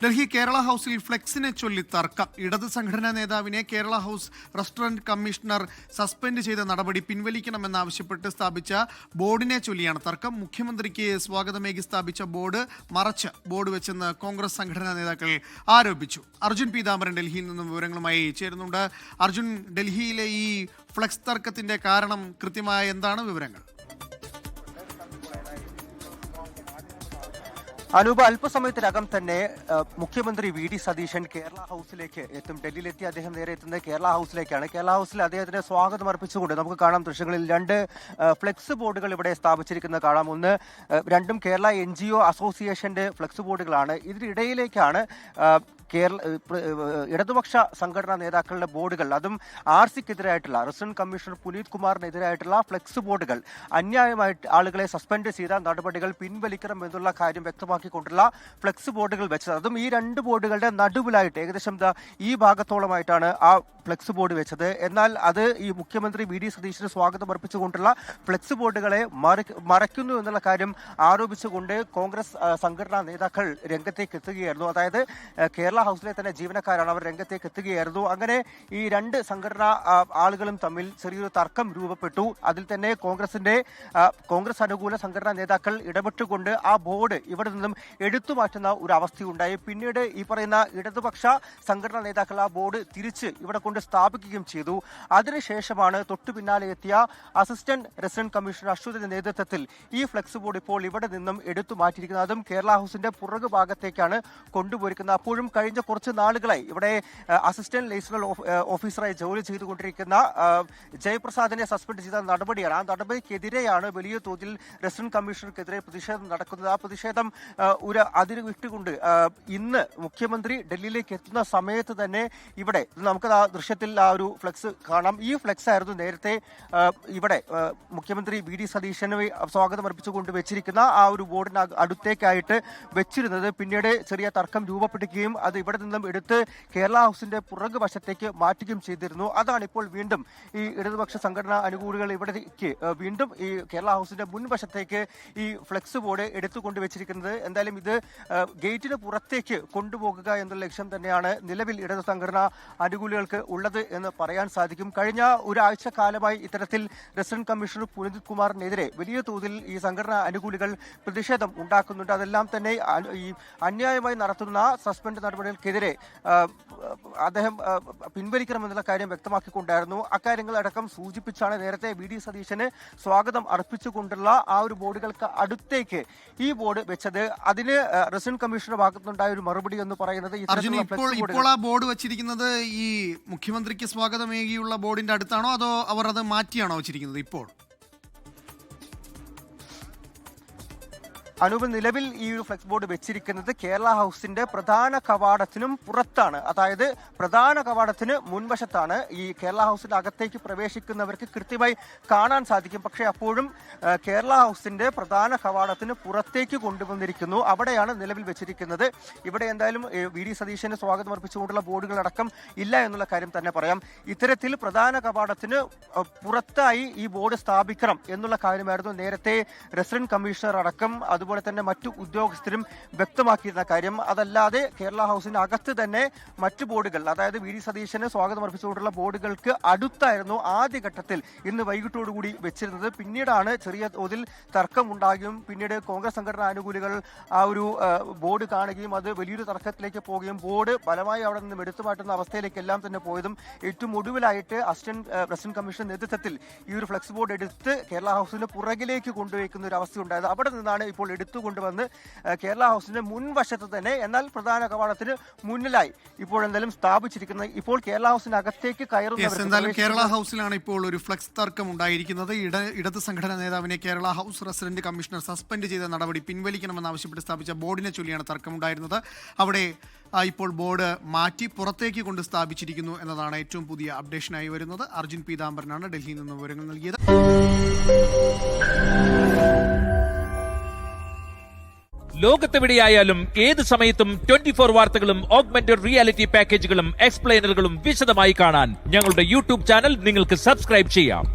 ഡൽഹി കേരള ഹൗസിൽ ഫ്ലെക്സിനെ ചൊല്ലി തർക്കം. ഇടത് സംഘടനാ നേതാവിനെ Kerala house restaurant commissioner suspend ചെയ്ത നടപടി പിൻവലിക്കണമെന്നാവശ്യപ്പെട്ട് സ്ഥാപിച്ച ബോർഡിനെ ചൊല്ലിയാണ് തർക്കം. മുഖ്യമന്ത്രിക്ക് സ്വാഗതമേകി സ്ഥാപിച്ച ബോർഡ് മറച്ച് ബോർഡ് വെച്ചെന്ന് കോൺഗ്രസ് സംഘടനാ നേതാക്കൾ ആരോപിച്ചു. അർജുൻ പീതാംബരൻ ഡൽഹിയിൽ നിന്നും വിവരങ്ങളുമായി ചേരുന്നുണ്ട്. അർജുൻ, ഡൽഹിയിലെ ഈ ഫ്ലെക്സ് തർക്കത്തിന്റെ കാരണം കൃത്യമായ എന്താണ് വിവരങ്ങൾ? അനൂപ്, അല്പസമയത്തിനകം തന്നെ മുഖ്യമന്ത്രി വി ഡി സതീശൻ കേരള ഹൗസിലേക്ക് എത്തും. ഡൽഹിയിലെത്തി അദ്ദേഹം നേരെ എത്തുന്നത് കേരള ഹൗസിലേക്കാണ്. കേരള ഹൗസിൽ അദ്ദേഹത്തിന് സ്വാഗതം അർപ്പിച്ചുകൊണ്ട് നമുക്ക് കാണാം ദൃശ്യങ്ങളിൽ 2 ഫ്ലെക്സ് ബോർഡുകൾ ഇവിടെ സ്ഥാപിച്ചിരിക്കുന്നത് കാണാം. രണ്ടും കേരള NGO അസോസിയേഷന്റെ ഫ്ലെക്സ് ബോർഡുകളാണ്. ഇതിനിടയിലേക്കാണ് ഇടതുപക്ഷ സംഘടനാ നേതാക്കളുടെ ബോർഡുകൾ, അതും RCക്കെതിരായിട്ടുള്ള റെസിഡന്റ് കമ്മീഷണർ പുനീത് കുമാറിനെതിരായിട്ടുള്ള ഫ്ലെക്സ് ബോർഡുകൾ, അന്യായമായിട്ട് ആളുകളെ സസ്പെൻഡ് ചെയ്ത നടപടികൾ പിൻവലിക്കണം എന്നുള്ള കാര്യം വ്യക്തമാക്കിക്കൊണ്ടുള്ള ഫ്ലെക്സ് ബോർഡുകൾ വെച്ചത്. അതും ഈ 2 ബോർഡുകളുടെ നടുവിലായിട്ട് ഏകദേശം ഈ ഭാഗത്തോളമായിട്ടാണ് ആ ഫ്ലെക്സ് ബോർഡ് വെച്ചത്. എന്നാൽ അത് ഈ മുഖ്യമന്ത്രി വി ഡി സതീശന് സ്വാഗതം അർപ്പിച്ചുകൊണ്ടുള്ള ഫ്ലെക്സ് ബോർഡുകളെ മറയ്ക്കുന്നു എന്നുള്ള കാര്യം ആരോപിച്ചുകൊണ്ട് കോൺഗ്രസ് സംഘടനാ നേതാക്കൾ രംഗത്തേക്ക് എത്തുകയായിരുന്നു. അതായത് കേരള ഹൗസിലെ തന്നെ ജീവനക്കാരാണ്, അവർ രംഗത്തേക്ക് എത്തുകയായിരുന്നു. അങ്ങനെ ഈ 2 സംഘടനാ ആളുകളും തമ്മിൽ ചെറിയൊരു തർക്കം രൂപപ്പെട്ടു. അതിൽ തന്നെ കോൺഗ്രസ് അനുകൂല സംഘടനാ നേതാക്കൾ ഇടപെട്ടുകൊണ്ട് ആ ബോർഡ് ഇവിടെ നിന്നും എടുത്തു മാറ്റുന്ന ഒരു അവസ്ഥയുണ്ടായി. പിന്നീട് ഈ പറയുന്ന ഇടതുപക്ഷ സംഘടനാ നേതാക്കൾ ആ ബോർഡ് തിരിച്ച് ഇവിടെ കൊണ്ട് സ്ഥാപിക്കുകയും ചെയ്തു. അതിനുശേഷമാണ് തൊട്ടു പിന്നാലെ എത്തിയ അസിസ്റ്റന്റ് റെസിഡന്റ് കമ്മീഷണർ അശ്വതിന്റെ നേതൃത്വത്തിൽ ഈ ഫ്ലെക്സ് ബോർഡ് ഇപ്പോൾ ഇവിടെ നിന്നും എടുത്തു മാറ്റിയിരിക്കുന്നത്. അതും കേരള ഹൗസിന്റെ പുറകു ഭാഗത്തേക്കാണ് കൊണ്ടുപോയിരിക്കുന്നത്. അപ്പോഴും കഴിഞ്ഞ കുറച്ച് നാളുകളായി ഇവിടെ അസിസ്റ്റന്റ് ലൈസണൽ ഓഫീസറായി ജോലി ചെയ്തുകൊണ്ടിരിക്കുന്ന ജയപ്രസാദിനെ സസ്പെൻഡ് ചെയ്ത നടപടിയാണ്. ആ നടപടിക്കെതിരെയാണ് വലിയ തോതിൽ റെസിഡന്റ് കമ്മീഷണർക്കെതിരെ പ്രതിഷേധം നടക്കുന്നത്. ആ പ്രതിഷേധം ഒരു അതിര് വിട്ടുകൊണ്ട് ഇന്ന് മുഖ്യമന്ത്രി ഡൽഹിയിലേക്ക് എത്തുന്ന സമയത്ത് തന്നെ ഇവിടെ നമുക്ക് ആ ദൃശ്യത്തിൽ ആ ഒരു ഫ്ലെക്സ് കാണാം. ഈ ഫ്ലെക്സ് ആയിരുന്നു നേരത്തെ ഇവിടെ മുഖ്യമന്ത്രി വി ഡി സതീശന് സ്വാഗതം അർപ്പിച്ചുകൊണ്ട് വെച്ചിരിക്കുന്ന ആ ഒരു ബോർഡിന് അടുത്തേക്കായിട്ട് വെച്ചിരുന്നത്. പിന്നീട് ചെറിയ തർക്കം രൂപപ്പെടുകയും അത് ഇവിടെ നിന്നും എടുത്ത് കേരള ഹൗസിന്റെ പുറകു വശത്തേക്ക് മാറ്റുകയും ചെയ്തിരുന്നു. അതാണ് ഇപ്പോൾ വീണ്ടും ഈ ഇടതുപക്ഷ സംഘടനാ അനുകൂലികൾ ഇവിടേക്ക് വീണ്ടും ഈ കേരള ഹൗസിന്റെ മുൻവശത്തേക്ക് ഈ ഫ്ലെക്സ് ബോർഡ് എടുത്തുകൊണ്ട് വെച്ചിരിക്കുന്നത്. എന്തായാലും ഇത് ഗേറ്റിന് പുറത്തേക്ക് കൊണ്ടുപോകുക എന്നുള്ള ലക്ഷ്യം തന്നെയാണ് നിലവിൽ ഇടതു സംഘടനാ അനുകൂലികൾക്ക് ഉള്ളത് എന്ന് പറയാൻ സാധിക്കും. കഴിഞ്ഞ ഒരാഴ്ച കാലമായി ഇത്തരത്തിൽ റെസിഡന്റ് കമ്മീഷണർ പുനീത് കുമാറിനെതിരെ വലിയ തോതിൽ ഈ സംഘടനാ അനുകൂലികൾ പ്രതിഷേധം ഉണ്ടാക്കുന്നുണ്ട്. അതെല്ലാം തന്നെ ഈ അന്യായമായി നടത്തുന്ന സസ്പെൻഡ് നടപടികൾക്കെതിരെ അദ്ദേഹം പിൻവലിക്കണമെന്നുള്ള കാര്യം വ്യക്തമാക്കിക്കൊണ്ടായിരുന്നു. അക്കാര്യങ്ങളടക്കം സൂചിപ്പിച്ചാണ് നേരത്തെ വി ഡി സതീശന് സ്വാഗതം അർപ്പിച്ചുകൊണ്ടുള്ള ആ ഒരു ബോർഡുകൾക്ക് അടുത്തേക്ക് ഈ ബോർഡ് വെച്ചത്. അതിന് റെസിഡന്റ് കമ്മീഷണറുടെ ഭാഗത്തുനിന്നുണ്ടായ ഒരു മറുപടി എന്ന് പറയുന്നത് ഇപ്പോൾ ആ ബോർഡ് വെച്ചിരിക്കുന്നത് ഈ മുഖ്യമന്ത്രിക്ക് സ്വാഗതമേകിയുള്ള ബോർഡിന്റെ അടുത്താണോ അതോ അവർ അത് മാറ്റിയാണോ വെച്ചിരിക്കുന്നത്? ഇപ്പോൾ അനൂപ്, നിലവിൽ ഈ ഒരു ഫ്ലെക്സ് ബോർഡ് വെച്ചിരിക്കുന്നത് കേരള ഹൗസിന്റെ പ്രധാന കവാടത്തിനും പുറത്താണ്. അതായത് പ്രധാന കവാടത്തിന് മുൻവശത്താണ്. ഈ കേരള ഹൗസിന്റെ അകത്തേക്ക് പ്രവേശിക്കുന്നവർക്ക് കൃത്യമായി കാണാൻ സാധിക്കും. പക്ഷേ അപ്പോഴും കേരള ഹൗസിന്റെ പ്രധാന കവാടത്തിന് പുറത്തേക്ക് കൊണ്ടുവന്നിരിക്കുന്നു. അവിടെയാണ് നിലവിൽ വെച്ചിരിക്കുന്നത്. ഇവിടെ എന്തായാലും വി ഡി സതീശന് സ്വാഗതം അർപ്പിച്ചുകൊണ്ടുള്ള ബോർഡുകളടക്കം ഇല്ല എന്നുള്ള കാര്യം തന്നെ പറയാം. ഇത്തരത്തിൽ പ്രധാന കവാടത്തിന് പുറത്തായി ഈ ബോർഡ് സ്ഥാപിക്കണം എന്നുള്ള കാര്യമായിരുന്നു നേരത്തെ റെസിഡന്റ് കമ്മീഷണർ അടക്കം അതുപോലെ തന്നെ മറ്റു ഉദ്യോഗസ്ഥരും വ്യക്തമാക്കിയിരുന്ന കാര്യം. അതല്ലാതെ കേരള ഹൗസിന് അകത്ത് തന്നെ മറ്റു ബോർഡുകൾ, അതായത് വി ഡി സതീശന് സ്വാഗതം അർപ്പിച്ചുകൊണ്ടുള്ള ബോർഡുകൾക്ക് അടുത്തായിരുന്നു ആദ്യഘട്ടത്തിൽ ഇന്ന് വൈകിട്ടോടുകൂടി വെച്ചിരുന്നത്. പിന്നീടാണ് ചെറിയ തോതിൽ തർക്കമുണ്ടാകുകയും പിന്നീട് കോൺഗ്രസ് സംഘടനാ അനുകൂലികൾ ആ ഒരു ബോർഡ് കാണുകയും അത് വലിയൊരു തർക്കത്തിലേക്ക് പോവുകയും ബോർഡ് ബലമായി അവിടെ നിന്നും എടുത്തു മാറ്റുന്ന അവസ്ഥയിലേക്ക് എല്ലാം തന്നെ പോയതും ഏറ്റവും ഒടുവിലായിട്ട് അസിസ്റ്റന്റ് റെസിഡന്റ് കമ്മീഷൻ നേതൃത്വത്തിൽ ഈ ഒരു ഫ്ലെക്സ് ബോർഡ് എടുത്ത് കേരള ഹൗസിന് പുറകിലേക്ക് കൊണ്ടുവയ്ക്കുന്ന ഒരു അവസ്ഥ ഉണ്ടായത്. അവിടെ നിന്നാണ് ഇപ്പോൾ എടുത്തുകൊണ്ടുവന്ന് കേരള ഹൗസിന്റെ മുൻവശത്ത് തന്നെ, എന്നാൽ പ്രധാന കവാടത്തിന് മുന്നിലായി ഇപ്പോൾ എന്തായാലും സ്ഥാപിച്ചിരിക്കുന്നത്. ഇപ്പോൾ കേരള ഹൗസിന് അകത്തേക്ക് കയറുന്ന കേരള ഹൗസിലാണ് ഇപ്പോൾ ഒരു ഫ്ലെക്സ് തർക്കം ഉണ്ടായിരിക്കുന്നത്. ഇടത് സംഘടനാ നേതാവിനെ Kerala house resident commissioner suspend ചെയ്ത നടപടി പിൻവലിക്കണമെന്നാവശ്യപ്പെട്ട് സ്ഥാപിച്ച ബോർഡിനെ ചൊല്ലിയാണ് തർക്കമുണ്ടായിരുന്നത്. അവിടെ ഇപ്പോൾ ബോർഡ് മാറ്റി പുറത്തേക്ക് കൊണ്ട് സ്ഥാപിച്ചിരിക്കുന്നു എന്നതാണ് ഏറ്റവും പുതിയ അപ്ഡേഷനായി വരുന്നത്. അർജുൻ പീതാംബരനാണ് ഡൽഹിയിൽ നിന്ന് വിവരങ്ങൾ നൽകിയത്. ലോകത്തെവിടെയായാലും ഏത് സമയത്തും 24 വാർത്തകളും ഓഗ്മെന്റഡ് റിയാലിറ്റി പാക്കേജുകളും എക്സ്പ്ലെയിനറുകളും വിശദമായി കാണാൻ ഞങ്ങളുടെ യൂട്യൂബ് ചാനൽ നിങ്ങൾക്ക് സബ്സ്ക്രൈബ് ചെയ്യാം.